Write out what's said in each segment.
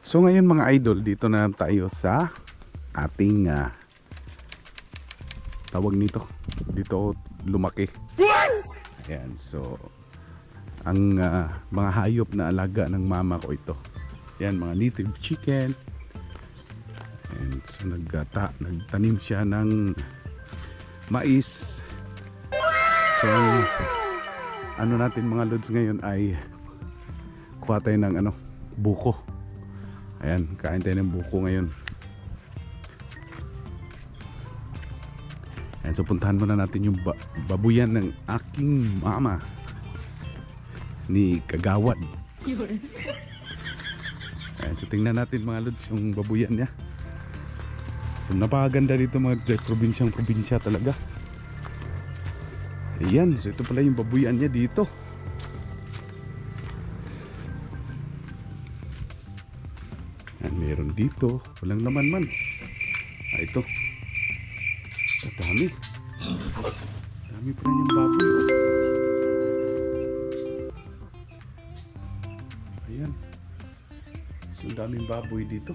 So ngayon mga idol, dito na tayo sa ating tawag nito. Dito lumaki. Ayan, so ang mga hayop na alaga ng mama ko ito. Ayan, mga native chicken. And so nagtanim siya ng mais. So ano natin mga lods ngayon ay kuha tayo ng buko. Ayan, kain tayo ng buko ngayon. Ayan, so puntahan muna natin yung babuyan ng aking mama ni Kagawad. Ayan, so tingnan natin mga lods yung babuyan niya. So napakaganda dito mga probinsya talaga. Ayan, so ito pala yung babuyan niya dito. Meron dito, walang laman man. Ito. Dami. Dami pa rin yung baboy. Ayan. So daming baboy dito.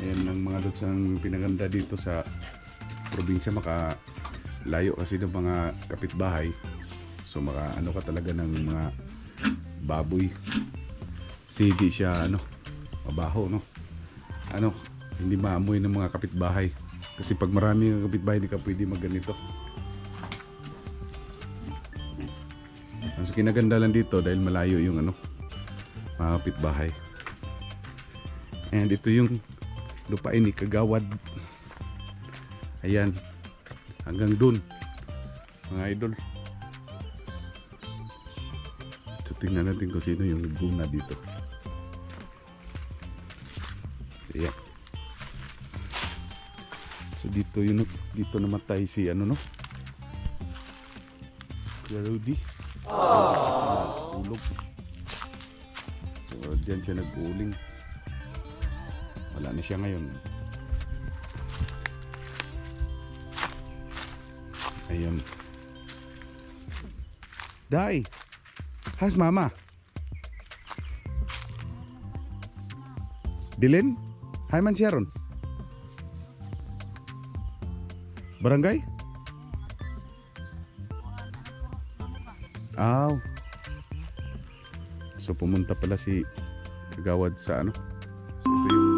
Ayan ang mga lods ang pinaganda dito sa probinsya, layo kasi ng mga kapitbahay. So maka ka talaga ng mga baboy. Sige siya mabaho hindi maamoy ng mga kapitbahay. Kasi pag marami ng kapitbahay hindi ka pwede magganito. So kinaganda lang dito dahil malayo yung mga kapitbahay. And ito yung lupain ni Kagawad. Ayan. Hanggang dun mga idol. So tingnan natin kung sino yung naguna dito. Ayan. So dito namatay si Kuya Rudy. Tulog. So diyan siya nag-uuling. Wala na siya ngayon. Ayan. Dai, how's mama? Dilin? Hi man siya ron? Barangay? Aw. So pumunta pala si Kagawad sa So ito yung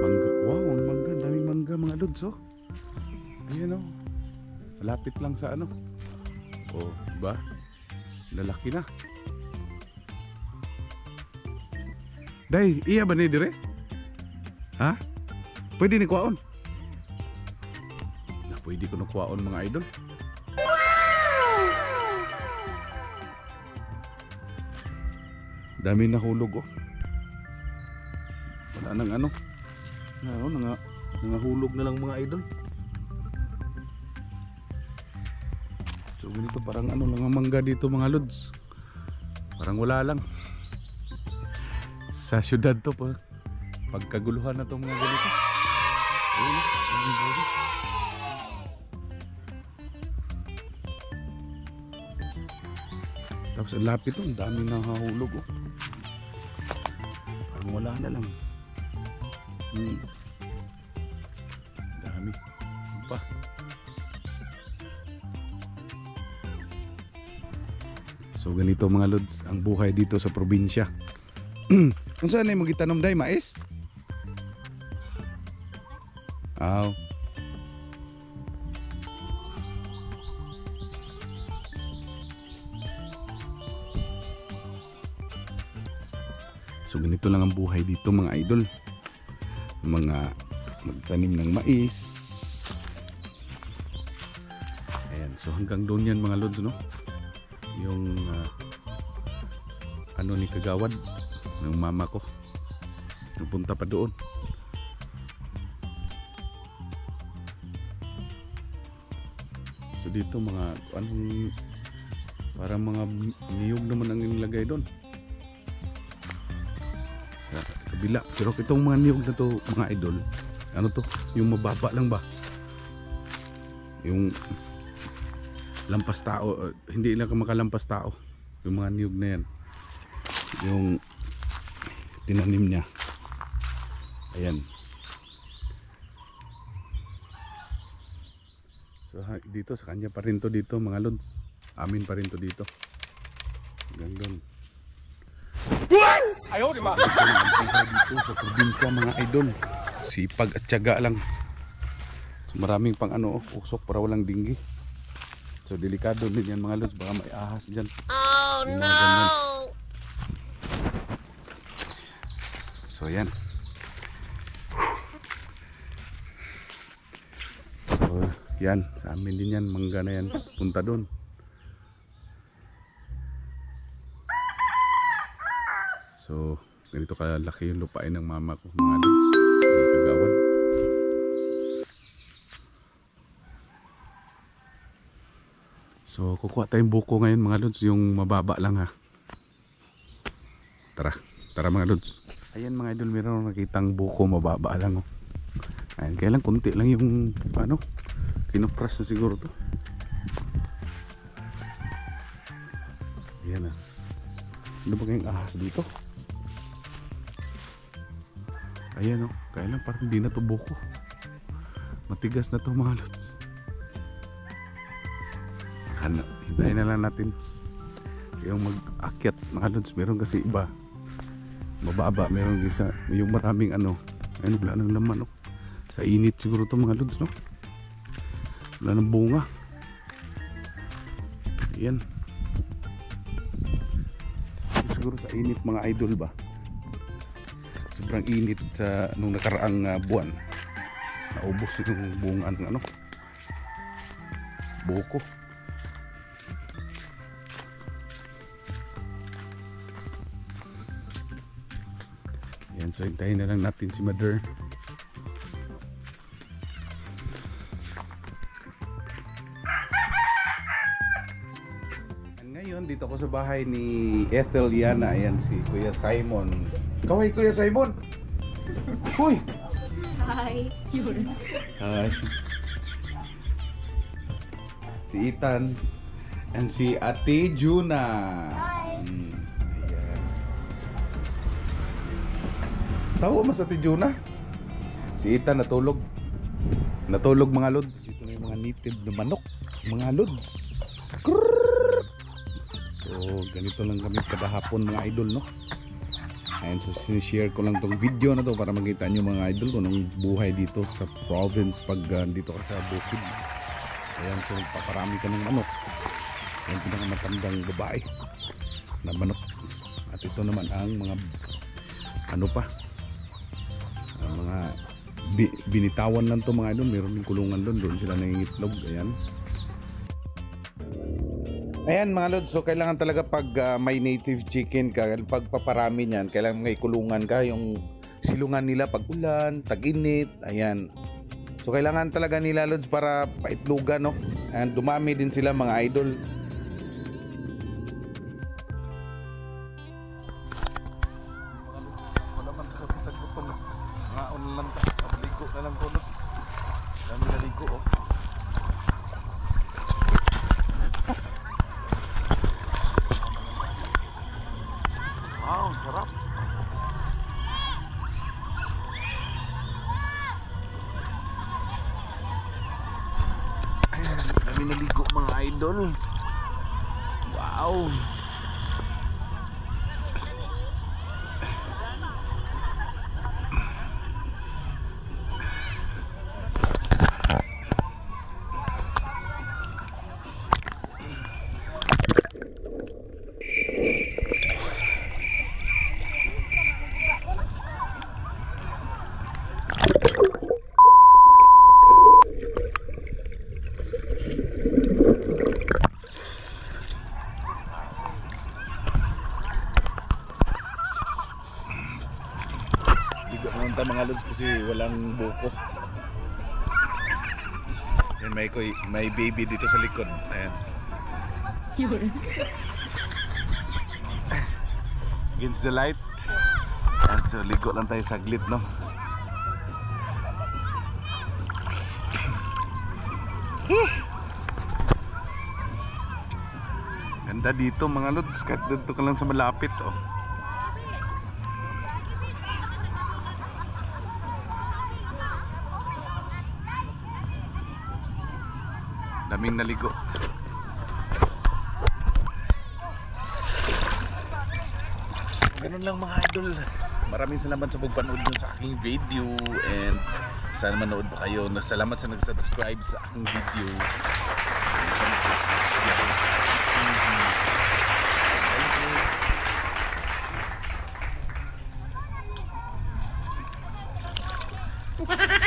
mangga. Wow, ang mangga. Daming mangga mga lods Ayan malapit lang sa diba? Lalaki na. Day, iya ba ni dire? Ha? Pwede ni kuwaon? Na pwede ko na kuwaon mga idol. Dami na hulog Wala nang nangahulog na lang mga idol. So ganito parang lang ang mangga dito mga lods. Parang wala lang. Sa syudad to pagkaguluhan na itong mga ganito. Ayun, tapos ang lapit ang dami nang hahulog Parang wala na lang. Dami pa. So ganito mga lods ang buhay dito sa probinsya. Kung saan ay magitanom day mais? Aw. So ganito lang ang buhay dito mga idol. Mga magtanim ng mais. Ayan, so hanggang doon yan mga lods yung ni Kagawad ng mama ko. Napunta pa doon. So dito mga parang mga niyog naman ang nilagay doon sa kabila. Pero itong mga niyog na to mga idol, yung mababa lang ba, yung lampas tao, hindi lang makalampas tao yung mga niyog na yan, yung tinanim niya. Ayan. So dito sa kanya pa rin to dito mga lods, amin pa rin to dito hanggang doon. Ayaw di ba? Dito sa probinsya mga idol, sipag at tiyaga lang. So, maraming pang ano, usok para walang dinggi. So delikado din yan mga lods, baka may ahas dyan. Oh no! So yan. So yan, sa amin din yan, mangga na yan, punta doon. So ganito kalaki yung lupain ng mama ko mga lods, yung kagawan. So kukuha tayong buko ngayon mga lods, yung mababa lang ha. Tara mga lods. Ayan mga idol, meron nakitang buko mababa lang oh. Ayan, kaya lang kunti lang yung ano, kinupras na siguro to. Ayan ah. Ano ba kayong ahas dito? Ayan oh, kaya lang parang hindi na to buko. Matigas na to mga lods. Hintayin na lang natin yung mag-akyat mga lods. Meron kasi iba mababa, meron isa yung maraming ano, ayun, wala nang laman no? Sa init siguro to mga lods no, wala nang bunga. Ayan, siguro sa init mga idol ba, sobrang init sa nung nakaraang buwan, naubos yung bunga ng ano, buko. Yan, so hintayin na lang natin si Mother. Ngayon dito ako sa bahay ni Ethel Yana. Ayan si Kuya Simon. Kaway Kuya Simon. Hoy. Hi. Hi. Si Ethan and si Ate Juna. Tawa mas Ate Juna. Si Ethan natulog. Natulog mga lods. Ito na yung mga native na manok, mga lods. So ganito lang kami kada hapon mga idol no. Ayan, so sinishare ko lang tong video na to para makita nyo mga idol kung anong buhay dito sa province pag dito ka sa bukid. Ayan, so paparami ka ng manok. Ayan, pinakamatandang babae na manok. At ito naman ang mga ano pa, mga binitawan lang to mga idol. Meron din kulungan doon sila nangingitlog. Ayan mga lods, so kailangan talaga pag may native chicken ka, pagpaparami niyan, kailangan may kulungan ka, yung silungan nila pag ulan, tag-init. Ayan, so kailangan talaga nila lods para paitlugan no. And dumami din sila mga idol. Wow, sarap. Ayan, kami naligo mga idol. Wow. Ligo naman tayo mga lods kasi walang buko. Yan, may baby dito sa likod. Ayan. Against the light. Ayan, so ligo lang tayo saglit no. ganda dito mga lods, kahit dito ka lang sa malapit oh. Daming naligo. Ganun lang mga idol. Maraming salamat sa pagpanood nyo sa aking video, and sana manood pa kayo. Salamat sa nag-subscribe sa aking video. Thank you.